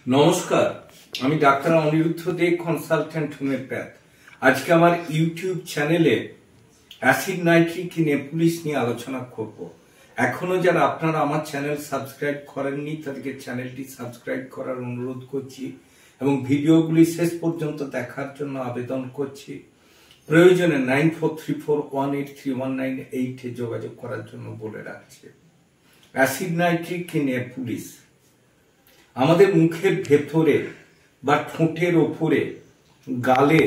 নমস্কার, আমি ডাক্তার অনিরুদ্ধ দে, consultant homeopath. আজকে আমার ইউটিউব চ্যানেলে অ্যাসিড নাইট্রিক ইন এপুলিস নিয়ে আলোচনা করব। এখনো যারা আপনারা আমার চ্যানেল সাবস্ক্রাইব করেননি তাদেরকে চ্যানেলটি সাবস্ক্রাইব করার অনুরোধ করছি এবং ভিডিওগুলি শেষ পর্যন্ত দেখার জন্য আবেদন করছি। প্রয়োজনে 9434183198 যোগাযোগ করার জন্য বলে রাখছি। অ্যাসিড নাইট্রিক ইন এপুলিস আমাদের মুখের ভেতরে বা ঠোঁটের ওপরে, গালে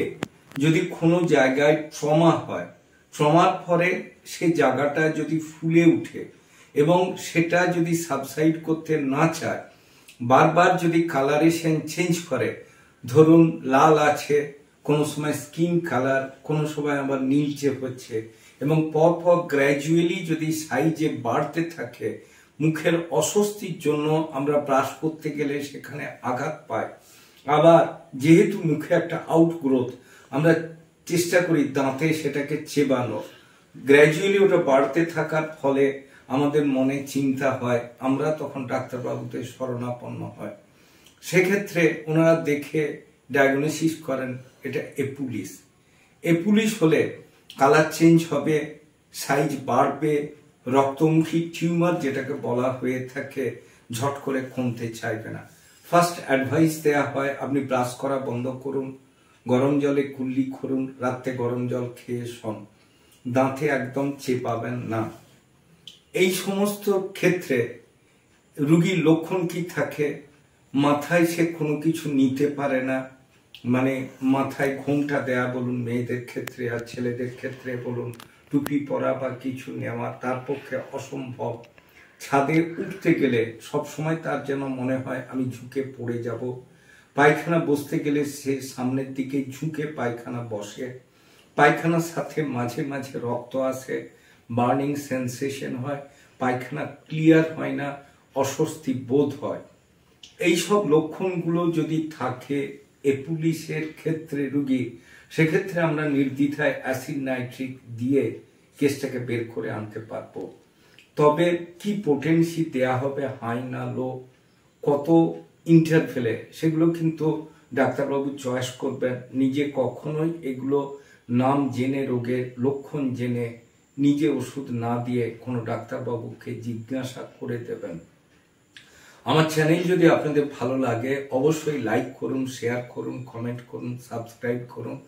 যদি কোনো জায়গায় ট্রমা হয়, ট্রমার পরে সে জায়গাটা যদি ফুলে উঠে এবং সেটা যদি সাবসাইড করতে না চায়, বারবার যদি কালারেশন চেঞ্জ করে, ধরুন লাল আছে, কোনো সময় স্কিন কালার, কোনো সময় আবার নীলচে হচ্ছে এবং পরপর গ্র্যাজুয়ালি যদি সাইজে বাড়তে থাকে, মুখের অস্বস্তির জন্য আমরা ব্রাশ করতে গেলে সেখানে আঘাত পাই। আবার যেহেতু মুখে একটা আউটগ্রোথ, আমরা চেষ্টা করি দাঁতে সেটাকে চেবানো, গ্র্যাজুয়ালি ওটা বাড়তে থাকার ফলে আমাদের মনে চিন্তা হয়, আমরা তখন ডাক্তারবাবুদের শরণাপন্ন হয়। সেক্ষেত্রে ওনারা দেখে ডায়াগনোসিস করেন এটা এপুলিস। এপুলিস হলে কালার চেঞ্জ হবে, সাইজ বাড়বে, রক্তমুখী টিউমার যেটাকে বলা হয়ে থাকে ঝট করে কমতে চাইবে না। ফার্স্ট অ্যাডভাইস দেয়া হয়, আপনি ব্রাশ করা বন্ধ করুন, গরম জলে কুল্লি করুন, রাতে গরম জল খেয়ে শোন, দাঁতে একদম চেপাবেন না। এই সমস্ত ক্ষেত্রে রুগীর লক্ষণ কি থাকে? মাথায় সে কোনো কিছু নিতে পারে না, মানে মাথায় ঘোমটা দেয়া বলুন মেয়েদের ক্ষেত্রে, আর ছেলেদের ক্ষেত্রে বলুন টুপি পরা বা কিছু নেওয়া তার পক্ষে অসম্ভব। ছাদে উঠতে গেলে সবসময় তার যেন মনে হয় আমি ঝুঁকে পড়ে যাব। পায়খানা বসতে গেলে সে সামনের দিকে ঝুঁকে পায়খানা বসে। পায়খানার সাথে মাঝে মাঝে রক্ত আসে, বার্নিং সেন্সেশন হয়, পায়খানা ক্লিয়ার হয় না, অস্বস্তি বোধ হয়। এই সব লক্ষণগুলো যদি থাকে এপুলিসের ক্ষেত্রে রুগী, সেক্ষেত্রে আমরা নির্দ্বিধায় অ্যাসিড নাইট্রিক দিয়ে কেসটাকে বের করে আনতে পারবো। তবে কি পোটেন্সি দেয়া হবে, হাই না লো, কত ইন্টারভেলে, সেগুলো কিন্তু ডাক্তারবাবু চয়েস করবেন। নিজে কখনোই এগুলো নাম জেনে, রোগের লক্ষণ জেনে নিজে ওষুধ না দিয়ে কোনো ডাক্তারবাবুকে জিজ্ঞাসা করে দেবেন। আমার চ্যানেল যদি আপনাদের ভালো লাগে অবশ্যই লাইক করুন, শেয়ার করুন, কমেন্ট করুন, সাবস্ক্রাইব করুন।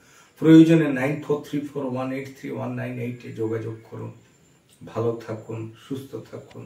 প্রয়োজনে 9434183198 যোগাযোগ করুন। ভালো থাকুন, সুস্থ থাকুন।